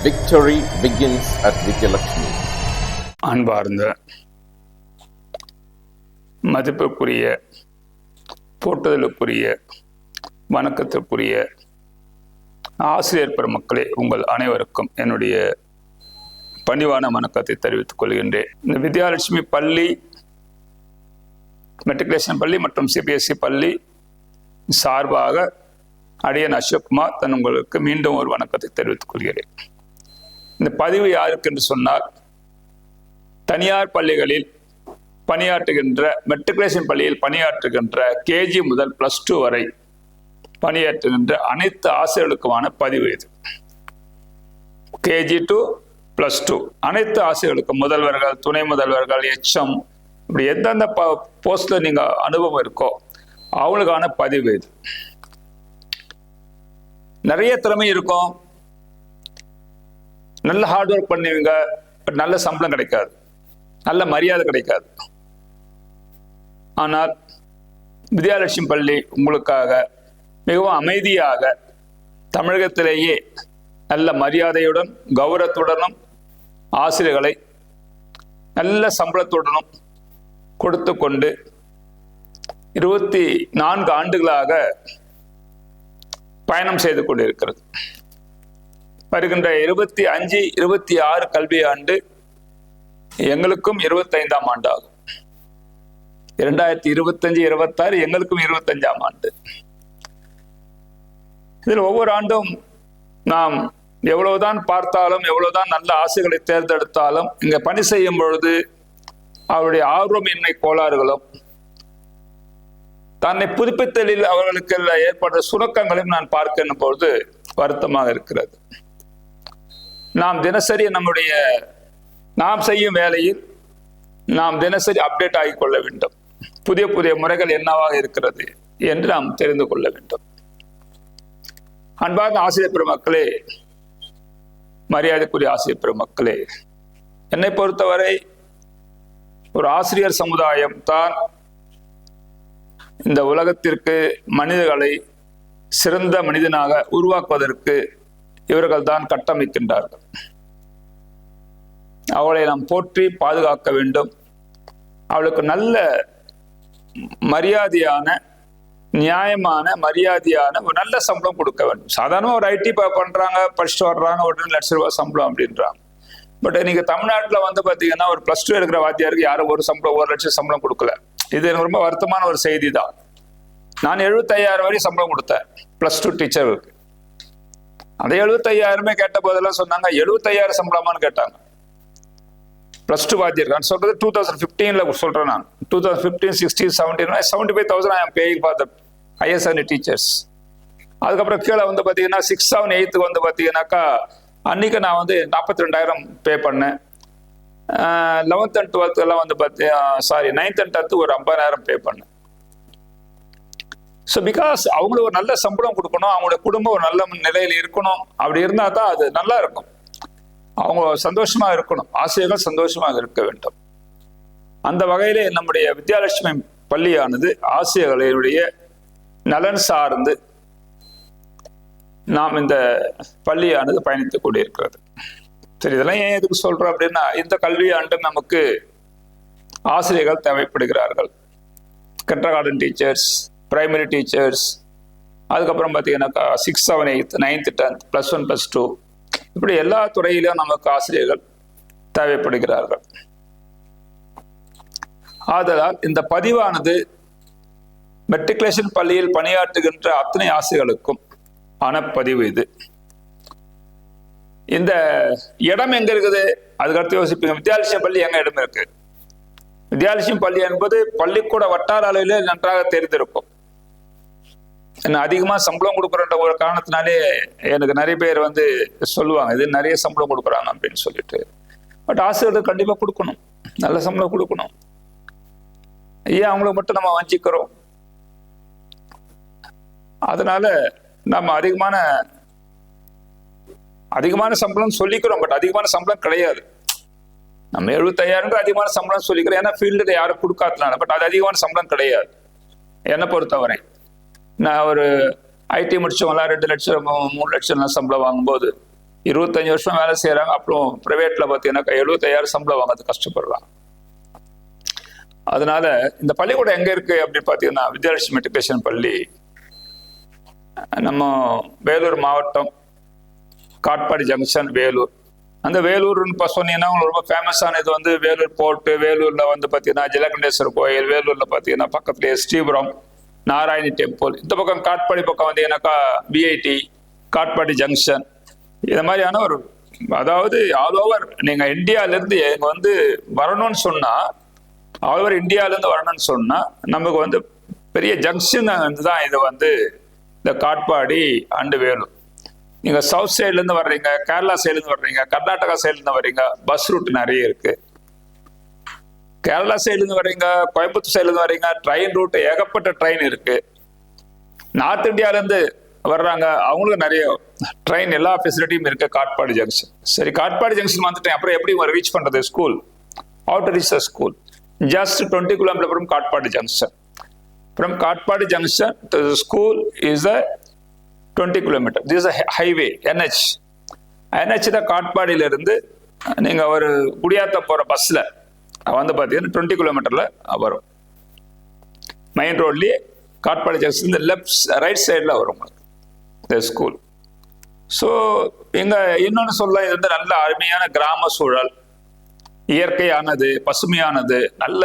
Victory begins at Vidyalakshmi. அன்பார்ந்த மதிப்புக்குரிய போற்றுதலுக்குரிய வணக்கத்திற்குரிய ஆசிரியர் பெருமக்களே, உங்கள் அனைவருக்கும் என்னுடைய பணிவான வணக்கத்தை தெரிவித்துக் கொள்கின்றேன். இந்த வித்யாலட்சுமி பள்ளி, மெட்ரிகுலேஷன் பள்ளி மற்றும் சிபிஎஸ்இ பள்ளி சார்பாக அடியன் அசோக்குமார் தன் உங்களுக்கு மீண்டும் ஒரு வணக்கத்தை தெரிவித்துக் கொள்கிறேன். இந்த பதிவு யாருக்கு என்று சொன்னால், தனியார் பள்ளிகளில் பணியாற்றுகின்ற, மெட்ரிகுலேஷன் பள்ளியில் பணியாற்றுகின்ற கேஜி முதல் +2 வரை பணியாற்றுகின்ற அனைத்து ஆசிரியர்களுக்குமான பதிவு இது. கேஜி டு +2 அனைத்து ஆசிரியர்களுக்கும், முதல்வர்கள், துணை முதல்வர்கள், HM, இப்படி எந்தெந்த போஸ்ட்ல நீங்க அனுபவம் இருக்கோ அவங்களுக்கான பதிவு இது. நிறைய திறமை இருக்கும், நல்ல ஹார்ட் ஒர்க் பண்ணுவீங்க, பட் நல்ல சம்பளம் கிடைக்காது, நல்ல மரியாதை கிடைக்காது. ஆனால் வித்யாலட்சுமி பள்ளி உங்களுக்காக மிகவும் அமைதியாக, தமிழகத்திலேயே நல்ல மரியாதையுடன், கௌரவத்துடனும் ஆசிரியர்களை நல்ல சம்பளத்துடனும் கொடுத்து கொண்டு 24 ஆண்டுகளாக பயணம் செய்து கொண்டிருக்கிறது. வருகின்ற 25, 26 கல்வி ஆண்டு எங்களுக்கும் 25ஆம் ஆண்டு ஆகும். 2025, 26 எங்களுக்கும் 25ஆம் ஆண்டு. இதில் ஒவ்வொரு ஆண்டும் நாம் எவ்வளவுதான் பார்த்தாலும், எவ்வளவுதான் நல்ல ஆசைகளை தேர்ந்தெடுத்தாலும், இங்க பணி செய்யும் பொழுது அவருடைய ஆர்வமின்மை கோளாறுகளும், தன்னை புதுப்பித்தலில் அவர்களுக்கு ஏற்பட்ட சுணக்கங்களையும் நான் பார்க்கின்ற பொழுது வருத்தமாக இருக்கிறது. நாம் தினசரி நாம் செய்யும் வேலையில் நாம் தினசரி அப்டேட் ஆகிக் கொள்ள வேண்டும். புதிய புதிய முறைகள் என்னவாக இருக்கிறது என்று நாம் தெரிந்து கொள்ள வேண்டும். அன்பார்ந்த ஆசிரியர் பெருமக்களே, மரியாதைக்குரிய ஆசிரியர் பெருமக்களே, என்னை பொறுத்தவரை ஒரு ஆசிரியர் சமுதாயம் தான் இந்த உலகத்திற்கு மனிதர்களை சிறந்த மனிதனாக உருவாக்குவதற்கு இவர்கள் தான் கட்டமைக்கின்றார்கள். அவளை நாம் போற்றி பாதுகாக்க வேண்டும். அவளுக்கு நல்ல மரியாதையான, நியாயமான, மரியாதையான ஒரு நல்ல சம்பளம் கொடுக்க வேண்டும். சாதாரண ஒரு ஐடி பண்றாங்க, படிச்சுட்டு வர்றாங்க, உடனே ₹1,00,000 சம்பளம் அப்படின்றாங்க. பட் நீங்க தமிழ்நாட்டில் பாத்தீங்கன்னா ஒரு +2 எடுக்கிற வாத்தியாருக்கு யாரும் ஒரு சம்பளம், 1,00,000 சம்பளம் கொடுக்கல. இது எனக்கு ரொம்ப வருத்தமான ஒரு செய்தி தான். நான் 75,000 வரை சம்பளம் கொடுத்தேன் +2 டீச்சருக்கு. அந்த 75,000 கேட்ட போதெல்லாம் சொன்னாங்க, 75,000 சம்பளமானு கேட்டாங்க. +2 வாத்தியார் நான் சொல்றது 2015 சொல்றேன். நான் 2015, 16, 17 75,000 I am paying for the higher secondary teachers. அதுக்கப்புறம் கீழே பாத்தீங்கன்னா 6, 7, 8 பாத்தீங்கன்னாக்கா அன்னைக்கு நான் 42,000 பே பண்ணேன். 11th and 12th எல்லாம் 9th and 10th ஒரு 50,000 பே பண்ணேன். ஸோ பிகாஸ் அவங்களுக்கு ஒரு நல்ல சம்பளம் கொடுக்கணும், அவங்களுடைய குடும்பம் ஒரு நல்ல நிலையில் இருக்கணும். அப்படி இருந்தா தான் அது நல்லா இருக்கும். அவங்க சந்தோஷமா இருக்கணும், ஆசிரியர்கள் சந்தோஷமாக இருக்க வேண்டும். அந்த வகையிலே நம்முடைய வித்யாலட்சுமி பள்ளியானது ஆசிரியர்களுடைய நலன் சார்ந்து நாம் இந்த பள்ளியானது பயணித்துக் கொண்டிருக்கிறது. சரி, இதெல்லாம் ஏன் எதுக்கு சொல்றோம் அப்படின்னா, இந்த கல்வி ஆண்டு நமக்கு ஆசிரியர்கள் தேவைப்படுகிறார்கள். கிண்டர்கார்டன் டீச்சர்ஸ், பிரைமரி டீச்சர்ஸ், அதுக்கப்புறம் பார்த்தீங்கன்னாக்கா 6, 7, 8, 9th, 10th, +1, +2 இப்படி எல்லா துறையிலும் நமக்கு ஆசிரியர்கள் தேவைப்படுகிறார்கள். ஆதலால் இந்த பதிவானது மெட்ரிகுலேஷன் பள்ளியில் பணியாற்றுகின்ற அத்தனை ஆசிரியர்களுக்கும் ஆன பதிவு இது. இந்த இடம் எங்க இருக்குது அதுக்கடுத்து யோசிப்பீங்க, வித்யாலட்சுமி பள்ளி எங்க இடம் இருக்கு? வித்யாலட்சுமி பள்ளி என்பது பள்ளிக்கூட வட்டார அளவிலே நன்றாக தெரிந்திருக்கும். என்ன அதிகமா சம்பளம் கொடுக்குறன்ற ஒரு காரணத்தினாலே எனக்கு நிறைய பேர் சொல்லுவாங்க, இது நிறைய சம்பளம் கொடுக்குறாங்க அப்படின்னு சொல்லிட்டு. பட் ஆசிரியர்கள் கண்டிப்பா கொடுக்கணும், நல்ல சம்பளம் கொடுக்கணும். ஏன் அவங்களுக்கு மட்டும் நம்ம வஞ்சிக்கிறோம்? அதனால நம்ம அதிகமான சம்பளம் சொல்லிக்கிறோம், பட் அதிகமான சம்பளம் கிடையாது. நம்ம 75,000 அதிகமான சம்பளம் சொல்லிக்கிறோம், ஏன்னா ஃபீல்டு யாரும் கொடுக்காதனால. பட் அது அதிகமான சம்பளம் கிடையாது என்னை பொறுத்தவரை. நான் ஒரு ஐடி முடிச்சவங்களாம் 2 லட்சம் 3 லட்சம் சம்பளம் வாங்கும்போது 25 வருஷம் வேலை செய்யறாங்க, அப்புறம் பிரைவேட்ல பார்த்தீங்கன்னா 75,000 சம்பளம் வாங்கிறது கஷ்டப்படுறாங்க. அதனால இந்த பள்ளிக்கூடம் எங்க இருக்கு அப்படின்னு பார்த்தீங்கன்னா வித்யாலட்சுமி மெட்ரிகுலேஷன் பள்ளி நம்ம வேலூர் மாவட்டம் காட்பாடி ஜங்ஷன் வேலூர். அந்த வேலூர்னு இப்போ சொன்னீங்கன்னா உங்களுக்கு ரொம்ப ஃபேமஸான இது வந்து வேலூர் போர்ட்டு, வேலூர்ல வந்து பார்த்தீங்கன்னா ஜலகண்டேஸ்வரர் கோயில், வேலூர்ல பார்த்தீங்கன்னா பக்கத்துலேயே ஸ்ரீபுரம் நாராயணி டெம்பிள், இந்த பக்கம் காட்பாடி பக்கம் வந்து ஏன்னாக்கா விஐடி காட்பாடி ஜங்ஷன், இந்த மாதிரியான ஒரு அதாவது ஆல் ஓவர் நீங்க இந்தியாவிலேருந்து இங்க வந்து வரணும்னு சொன்னா ஆல் ஓவர் இந்தியாவிலேருந்து வரணும்னு சொன்னா நமக்கு வந்து பெரிய ஜங்ஷன் தான் இது வந்து இந்த காட்பாடி அண்டு வேலூர். நீங்க சவுத் சைட்லேருந்து வர்றீங்க, கேரளா சைட்லேருந்து வர்றீங்க, கர்நாடகா சைட்லேருந்து வர்றீங்க, பஸ் ரூட் நிறைய இருக்கு. கேரளா சைட்லேருந்து வர்றீங்க, கோயம்புத்தூர் சைட்லேருந்து வர்றீங்க, ட்ரெயின் ரூட் ஏகப்பட்ட ட்ரெயின் இருக்கு. நார்த் இந்தியாவிலேருந்து வர்றாங்க, அவங்களுக்கு நிறைய ட்ரெயின் எல்லா ஃபெசிலிட்டியும் இருக்கு காட்பாடி ஜங்ஷன். சரி, காட்பாடி ஜங்ஷன் வந்துட்டேன், அப்புறம் எப்படி ரீச் பண்றது school? How to reach the school? Just 20 kilometre from Katpadi junction. From Katpadi junction to the school is a 20 kilometers. This is a highway, NH. NH தான் காட்பாடியில இருந்து நீங்க ஒரு குடியாத்த போற பஸ்ல வந்து பார்த்தீங்கன்னா 20 கிலோமீட்டர்ல வரும். மெயின் ரோட்லயே காட்பாடி ஜங்ஷன் இந்த ரைட் சைட்ல வரும் இந்த ஸ்கூல். ஸோ இங்க இன்னொன்று சொல்ல, இது வந்து நல்ல அருமையான கிராம சூழல், இயற்கையானது, பசுமையானது, நல்ல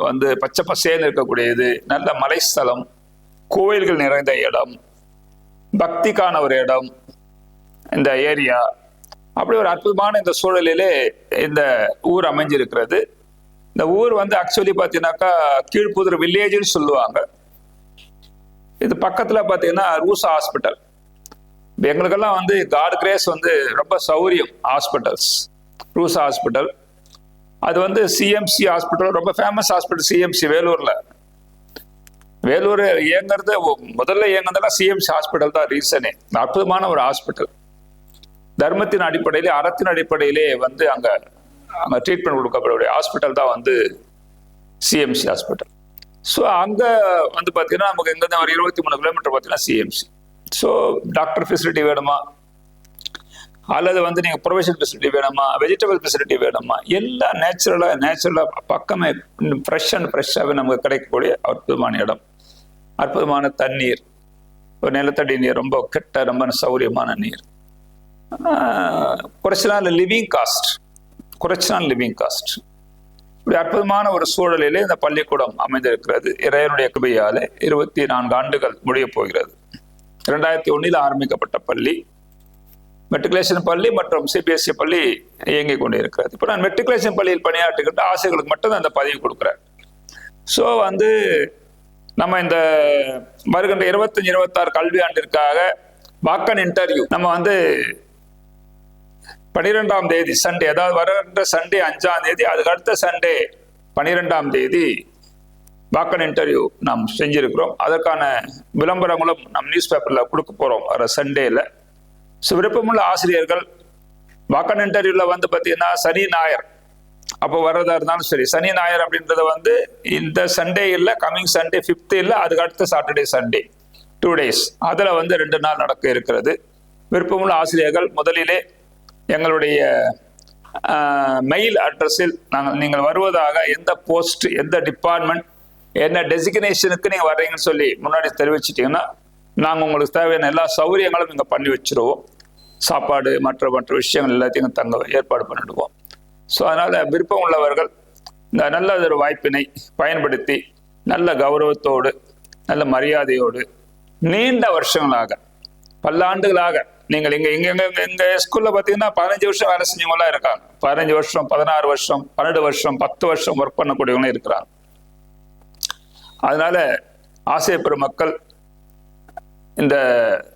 வந்து பச்சை பசேன்னு இருக்கக்கூடியது, நல்ல மலைஸ்தலம், கோயில்கள் நிறைந்த இடம், பக்திக்கான ஒரு இடம் இந்த ஏரியா. அப்படி ஒரு அற்புதமான இந்த சூழலிலே இந்த ஊர் அமைஞ்சிருக்கிறது. இந்த ஊர் வந்து ஆக்சுவலி பார்த்தீங்கன்னாக்கா கீழ்ப்புதூர் வில்லேஜ்னு சொல்லுவாங்க. இது பக்கத்துல பார்த்தீங்கன்னா ரூசா ஹாஸ்பிட்டல். எங்களுக்கெல்லாம் வந்து காட் கிரேஸ் வந்து ரொம்ப சௌரியம் ஹாஸ்பிட்டல்ஸ். ரூசா ஹாஸ்பிட்டல் அது வந்து சிஎம்சி ஹாஸ்பிட்டல், ரொம்ப ஃபேமஸ் ஹாஸ்பிட்டல் சிஎம்சி வேலூர்ல. வேலூர் இயங்குறது முதல்ல இயங்குறதுலாம் சிஎம்சி ஹாஸ்பிட்டல் தான் ரீசனே. அற்புதமான ஒரு ஹாஸ்பிட்டல், தர்மத்தின் அடிப்படையிலே அறத்தின் அடிப்படையிலே வந்து அங்க ட்ரீட்மெண்ட் கொடுக்கக்கூடிய ஹாஸ்பிட்டல் தான் வந்து சிஎம்சி ஹாஸ்பிட்டல். ஸோ அங்க வந்து பார்த்தீங்கன்னா நமக்கு எங்க ஒரு 23 கிலோமீட்டர் பார்த்தீங்கன்னா சிஎம்சி. ஸோ டாக்டர் ஃபெசிலிட்டி வேணுமா, அல்லது வந்து நீங்க ப்ரொவிஷன் ஃபெசிலிட்டி வேணுமா, வெஜிடபிள் ஃபெசிலிட்டி வேணுமா, எல்லாம் நேச்சுரலா பக்கமே ஃப்ரெஷ்ஷாகவே நமக்கு கிடைக்கக்கூடிய அற்புதமான இடம், அற்புதமான தண்ணீர், ஒரு நிலத்தடி நீர், ரொம்ப கெட்ட ரொம்ப சௌரியமான நீர், குறைச்ச நாள் லிவிங் காஸ்ட். இப்படி அற்புதமான ஒரு சூழலிலே இந்த பள்ளிக்கூடம் அமைந்திருக்கிறது. இறைவனுடைய கிருபையாலே 24 ஆண்டுகள் முடிய போகிறது. 2001 ஆரம்பிக்கப்பட்ட பள்ளி, மெட்ரிகுலேஷன் பள்ளி மற்றும் சிபிஎஸ்இ பள்ளி இயங்கிக் கொண்டு இருக்கிறது. இப்போ நான் மெட்ரிகுலேஷன் பள்ளியில் பணியாற்றுகின்ற ஆசிரியர்களுக்கு மட்டும் அந்த பதவி கொடுக்குறேன். ஸோ வந்து நம்ம இந்த வருகின்ற 25-26 கல்வி ஆண்டிற்காக வாக்கன் இன்டர்வியூ நம்ம வந்து 12ஆம் தேதி சண்டே, அதாவது வருகின்ற சண்டே 5ஆம் தேதி, அதுக்கு அடுத்த சண்டே 12ஆம் தேதி வாக்கன் இன்டர்வியூ நாம் செஞ்சிருக்கிறோம். அதற்கான விளம்பரங்களும் நம் நியூஸ் பேப்பர்ல கொடுக்க போறோம் வர சண்டேல. விருப்பமுள்ள ஆசிரியர்கள் வாக்கன் இன்டர்வியூல வந்து பார்த்தீங்கன்னா சனி ஞாயிறு அப்போ வர்றதா இருந்தாலும் சரி, சனி ஞாயிறு அப்படின்றத வந்து இந்த சண்டே இல்லை, கம்மிங் சண்டே 5th இல்லை, அதுக்கு அடுத்த சாட்டர்டே சண்டே 2 days, அதில் வந்து 2 நாள் நடக்க இருக்கிறது. விருப்பமுள்ள ஆசிரியர்கள் முதலிலே எங்களுடைய மெயில் அட்ரஸில் நீங்கள் வருவதாக, எந்த போஸ்ட், எந்த டிபார்ட்மெண்ட், என்ன டெசிக்னேஷனுக்கு நீங்கள் வர்றீங்கன்னு சொல்லி முன்னாடி தெரிவிச்சிட்டிங்கன்னா நாங்கள் உங்களுக்கு தேவையான எல்லா சௌகரியங்களும் இங்கே பண்ணி வச்சுருவோம். சாப்பாடு மற்ற விஷயங்கள் எல்லாத்தையும் தங்க ஏற்பாடு பண்ணிடுவோம். ஸோ அதனால் விருப்பம் உள்ளவர்கள் இந்த நல்ல ஒரு வாய்ப்பினை பயன்படுத்தி நல்ல கௌரவத்தோடு நல்ல மரியாதையோடு நீண்ட வருஷங்களாக பல்லாண்டுகளாக நீங்கள் எங்க ஸ்கூல்ல பார்த்தீங்கன்னா 15 வருஷம் வேலை செஞ்சவங்களாம் இருக்காங்க. 15 வருஷம் 16 வருஷம் 12 வருஷம் 10 வருஷம் ஒர்க் பண்ணக்கூடியவங்களும் இருக்கிறாங்க. அதனால ஆசிரியர் பெருமக்கள், இந்த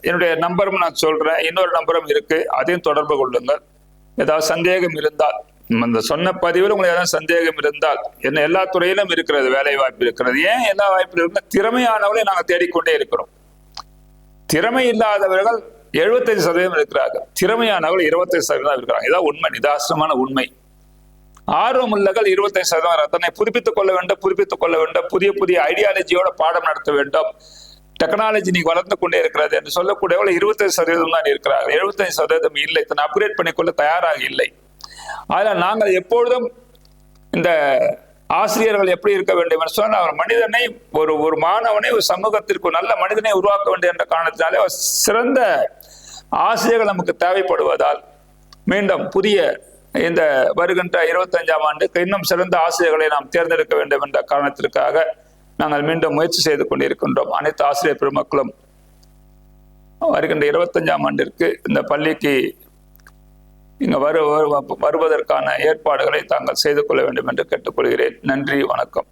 என்னுடைய நம்பரும் நான் சொல்றேன், இன்னொரு நம்பரும் இருக்கு, அதையும் தொடர்பு கொள்ளுங்கள். ஏதாவது சந்தேகம் இருந்தால், இந்த சொன்ன பதிவில் உங்களுக்கு ஏதாவது சந்தேகம் இருந்தால், என்ன எல்லா துறையிலும் இருக்கிறது, வேலை வாய்ப்பு இருக்கிறது. ஏன் எல்லா வாய்ப்பும் இருக்குன்னா திறமையானவர்களை நாங்கள் தேடிக்கொண்டே இருக்கிறோம். திறமை இல்லாதவர்கள் 75% இருக்கிறார்கள், திறமையானவர்கள் 25% இருக்கிறாங்க. இதான் உண்மை, நிதாசனமான உண்மை. ஆர்வம் உள்ளவர்கள் 25%. தன்னை புதுப்பித்துக் கொள்ள வேண்டும், புதிய ஐடியாலஜியோட பாடம் நடத்த வேண்டும், டெக்னாலஜி நீங்க வளர்ந்து கொண்டே இருக்கிறது என்று சொல்லக்கூடியவர்கள் 25% தான் இருக்கிறார்கள். 75% இல்லை, தன்னை அப்கிரேட் பண்ணிக்கொள்ள தயாராக இல்லை. அதில் நாங்கள் எப்பொழுதும் இந்த ஆசிரியர்கள் எப்படி இருக்க வேண்டும் என்று சொன்னால், அவர் மனிதனை ஒரு மாணவனை ஒரு சமூகத்திற்கு நல்ல மனிதனை உருவாக்க வேண்டும் என்ற காரணத்தினாலே சிறந்த ஆசிரியர்கள் நமக்கு தேவைப்படுவதால் மீண்டும் புதிய இந்த வருகின்ற 25ஆம் ஆண்டுக்கு இன்னும் சிறந்த ஆசிரியர்களை நாம் தேர்ந்தெடுக்க வேண்டும் என்ற காரணத்திற்காக நாங்கள் மீண்டும் முயற்சி செய்து கொண்டிருக்கின்றோம். அனைத்து ஆசிரியர் பெருமக்களும் வருகின்ற 25ஆம் ஆண்டிற்கு இந்த பள்ளிக்கு இங்க வருவதற்கான ஏற்பாடுகளை தாங்கள் செய்து கொள்ள வேண்டும் என்று கேட்டுக்கொள்கிறேன். நன்றி, வணக்கம்.